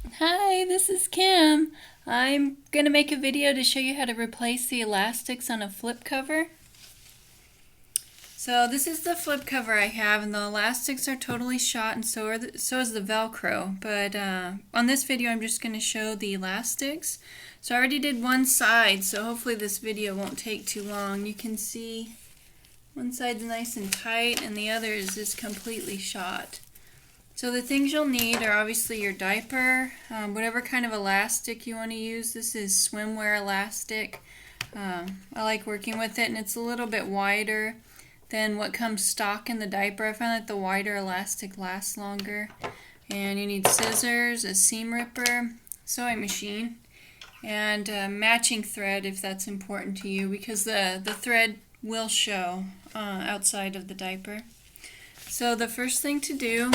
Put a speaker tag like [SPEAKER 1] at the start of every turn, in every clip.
[SPEAKER 1] Hi, this is Kim. I'm going to make a video to show you how to replace the elastics on a flip cover. So this is the flip cover I have, and the elastics are totally shot, and so is the Velcro. But on this video I'm just going to show the elastics. So I already did one side, so hopefully this video won't take too long. You can see one side's nice and tight and the other is just completely shot. So the things you'll need are obviously your diaper, whatever kind of elastic you want to use. This is swimwear elastic. I like working with it, and it's a little bit wider than what comes stock in the diaper. I find that the wider elastic lasts longer. And you need scissors, a seam ripper, sewing machine, and matching thread if that's important to you, because the thread will show outside of the diaper. So the first thing to do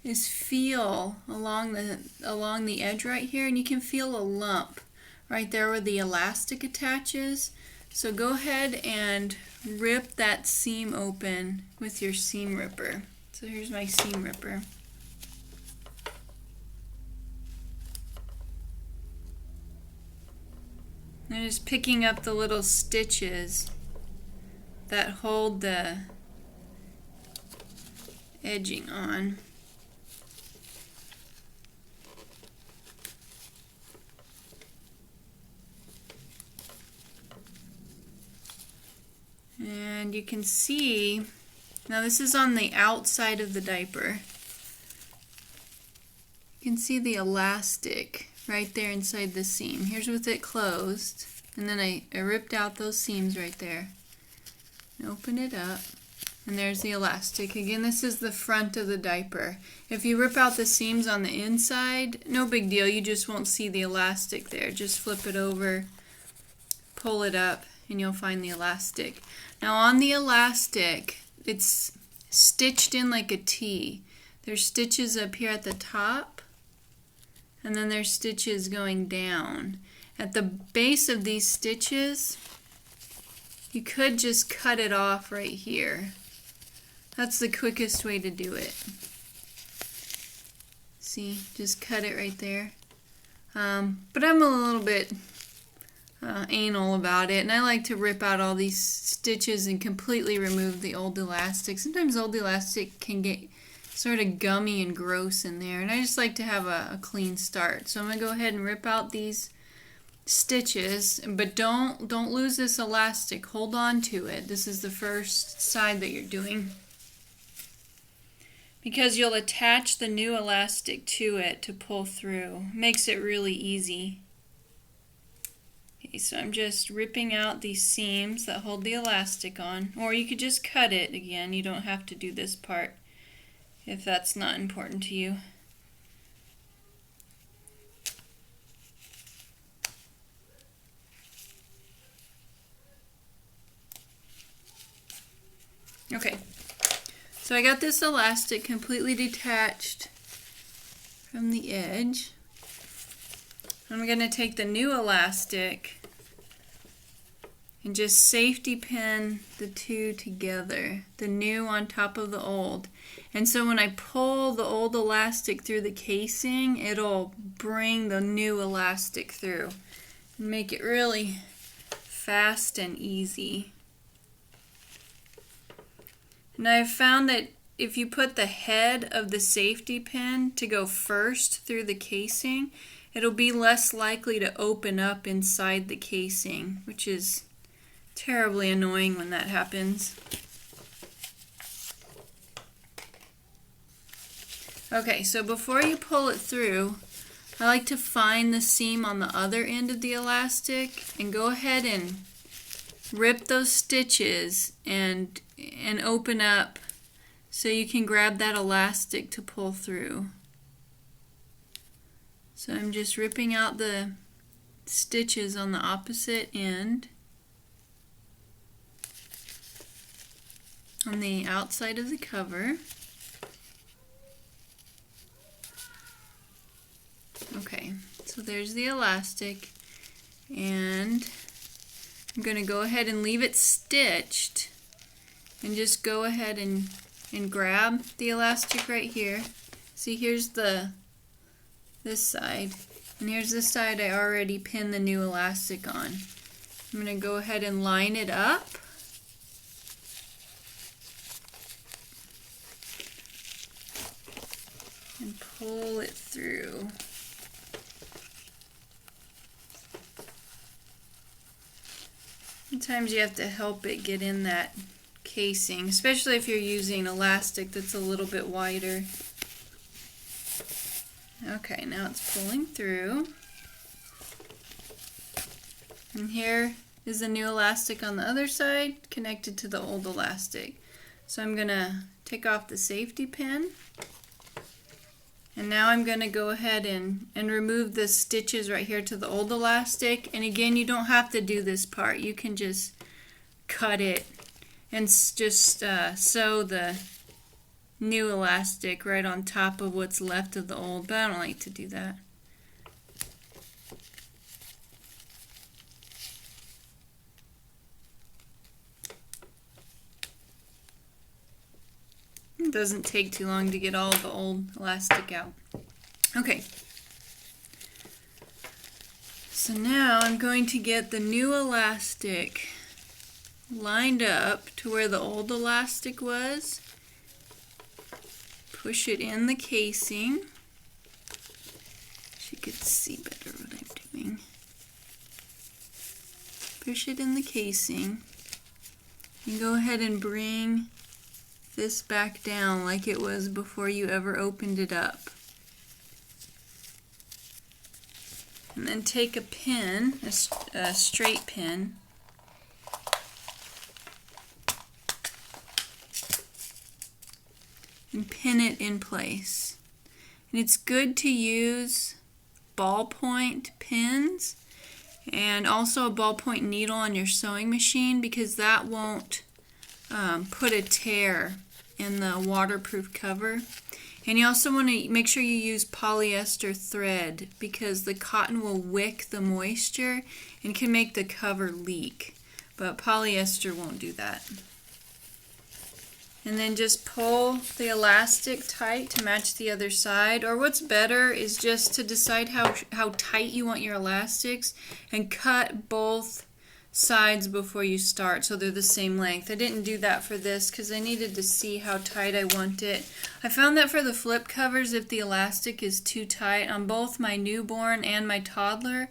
[SPEAKER 1] is feel along the edge right here, and you can feel a lump right there where the elastic attaches. So go ahead and rip that seam open with your seam ripper. So here's my seam ripper. I'm just picking up the little stitches that hold the edging on. And you can see, now this is on the outside of the diaper. You can see the elastic right there inside the seam. Here's with it closed. And then I ripped out those seams right there. And open it up. And there's the elastic. Again, this is the front of the diaper. If you rip out the seams on the inside, no big deal. You just won't see the elastic there. Just flip it over, pull it up, and you'll find the elastic. Now on the elastic, it's stitched in like a T. There's stitches up here at the top, and then there's stitches going down. At the base of these stitches, you could just cut it off right here. That's the quickest way to do it. See, just cut it right there. But I'm a little bit anal about it, and I like to rip out all these stitches and completely remove the old elastic. Sometimes old elastic can get sort of gummy and gross in there, and I just like to have a clean start. So I'm going to go ahead and rip out these stitches, but don't lose this elastic. Hold on to it. This is the first side that you're doing, because you'll attach the new elastic to it to pull through. Makes it really easy. Okay, so I'm just ripping out these seams that hold the elastic on, or you could just cut it. Again, you don't have to do this part if that's not important to you. Okay, so I got this elastic completely detached from the edge. I'm going to take the new elastic and just safety pin the two together, the new on top of the old. And so when I pull the old elastic through the casing, it'll bring the new elastic through and make it really fast and easy. And I've found that if you put the head of the safety pin to go first through the casing, it'll be less likely to open up inside the casing, which is terribly annoying when that happens. Okay, so before you pull it through, I like to find the seam on the other end of the elastic and go ahead and rip those stitches and open up so you can grab that elastic to pull through. So I'm just ripping out the stitches on the opposite end on the outside of the cover. Okay, so there's the elastic, and I'm going to go ahead and leave it stitched and just go ahead and grab the elastic right here. See, here's the this side. And here's the side I already pinned the new elastic on. I'm going to go ahead and line it up. And pull it through. Sometimes you have to help it get in that casing, especially if you're using elastic that's a little bit wider. Okay, now it's pulling through. And here is the new elastic on the other side connected to the old elastic. So I'm going to take off the safety pin. And now I'm going to go ahead and remove the stitches right here to the old elastic. And again, you don't have to do this part. You can just cut it and just sew the new elastic right on top of what's left of the old. But I don't like to do that. It doesn't take too long to get all the old elastic out. Okay. So now I'm going to get the new elastic lined up to where the old elastic was. Push it in the casing. So you could see better what I'm doing. Push it in the casing. And go ahead and bring this back down like it was before you ever opened it up. And then take a pin, a straight pin, and pin it in place. And it's good to use ballpoint pins and also a ballpoint needle on your sewing machine, because that won't put a tear in the waterproof cover. And you also want to make sure you use polyester thread, because the cotton will wick the moisture and can make the cover leak, but polyester won't do that. And then just pull the elastic tight to match the other side, or what's better is just to decide how tight you want your elastics and cut both sides before you start so they're the same length. I didn't do that for this because I needed to see how tight I want it. I found that for the flip covers, if the elastic is too tight on both my newborn and my toddler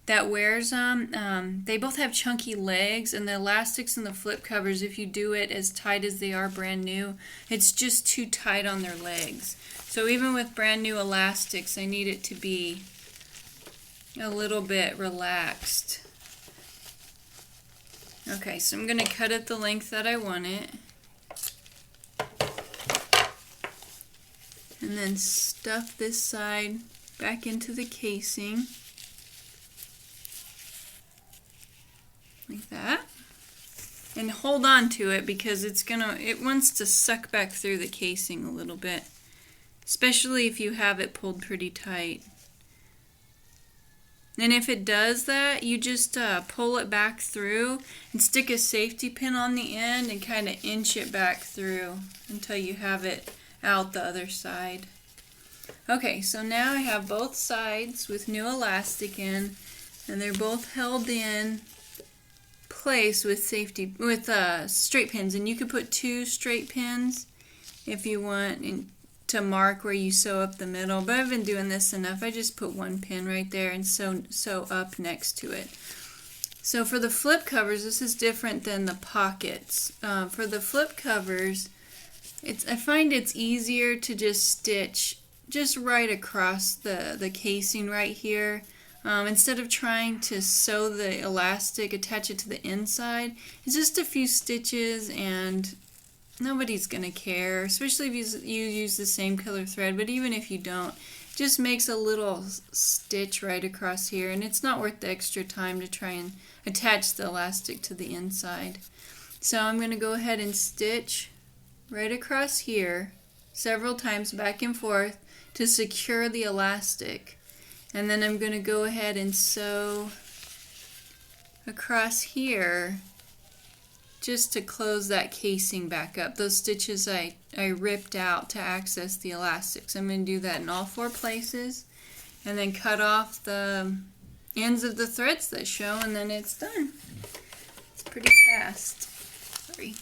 [SPEAKER 1] that wears them, they both have chunky legs, and the elastics in the flip covers, if you do it as tight as they are brand new, it's just too tight on their legs. So even with brand new elastics, I need it to be a little bit relaxed. Okay, so I'm going to cut it the length that I want it. And then stuff this side back into the casing. Like that. And hold on to it, because it wants to suck back through the casing a little bit. Especially if you have it pulled pretty tight. And if it does that, you just pull it back through and stick a safety pin on the end and kind of inch it back through until you have it out the other side. Okay, so now I have both sides with new elastic in, and they're both held in place with straight pins. And you could put 2 straight pins if you want to mark where you sew up the middle, but I've been doing this enough. I just put 1 pin right there and sew up next to it. So for the flip covers, this is different than the pockets. For the flip covers, I find it's easier to just stitch just right across the casing right here. Instead of trying to sew the elastic, attach it to the inside, it's just a few stitches and nobody's going to care, especially if you use the same color thread. But even if you don't, it just makes a little stitch right across here, and it's not worth the extra time to try and attach the elastic to the inside. So I'm going to go ahead and stitch right across here several times back and forth to secure the elastic. And then I'm going to go ahead and sew across here just to close that casing back up. Those stitches I ripped out to access the elastics. I'm going to do that in all 4 places. and then cut off the ends of the threads that show, and then it's done. It's pretty fast. Sorry.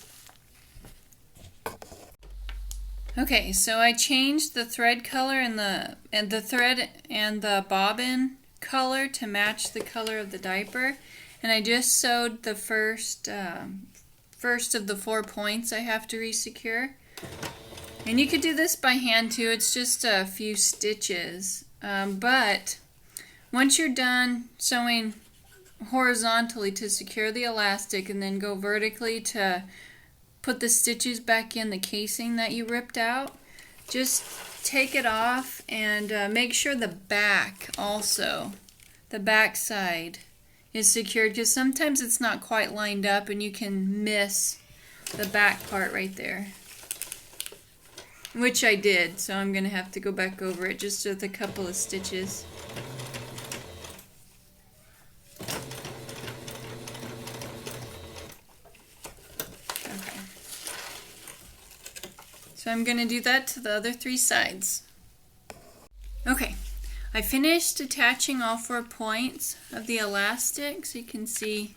[SPEAKER 1] Okay, so I changed the thread color and the thread and the bobbin color to match the color of the diaper, and I just sewed the first of the 4 points I have to resecure. And you could do this by hand too. It's just a few stitches, but once you're done sewing horizontally to secure the elastic and then go vertically to put the stitches back in the casing that you ripped out, just take it off and make sure the back also, the back side is secured, because sometimes it's not quite lined up and you can miss the back part right there, which I did, so I'm going to have to go back over it just with a couple of stitches. So I'm going to do that to the other 3 sides. Okay, I finished attaching all 4 points of the elastic, so you can see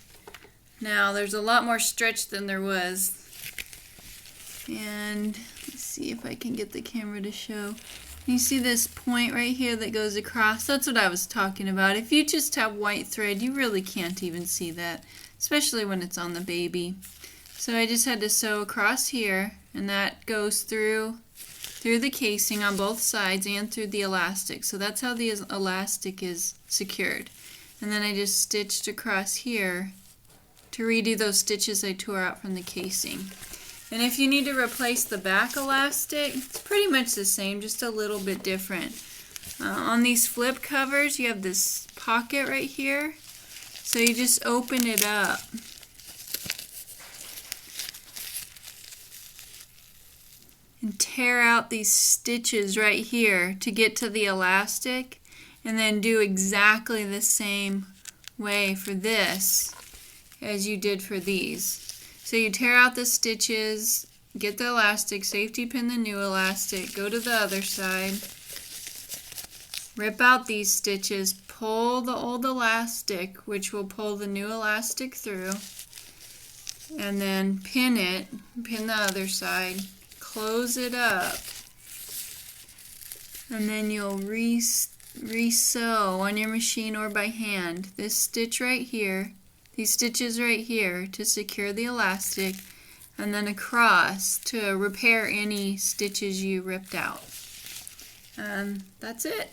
[SPEAKER 1] now there's a lot more stretch than there was. And let's see if I can get the camera to show. You see this point right here that goes across? That's what I was talking about. If you just have white thread, you really can't even see that, especially when it's on the baby. So I just had to sew across here, and that goes through the casing on both sides and through the elastic. So that's how the elastic is secured. And then I just stitched across here to redo those stitches I tore out from the casing. And if you need to replace the back elastic, it's pretty much the same, just a little bit different. On these flip covers, you have this pocket right here. So you just open it up. And tear out these stitches right here to get to the elastic, and then do exactly the same way for this as you did for these. So you tear out the stitches, get the elastic, safety pin the new elastic, go to the other side, rip out these stitches, pull the old elastic, which will pull the new elastic through, and then pin the other side. Close it up, and then you'll re-sew on your machine or by hand this stitch right here, these stitches right here to secure the elastic, and then across to repair any stitches you ripped out. That's it.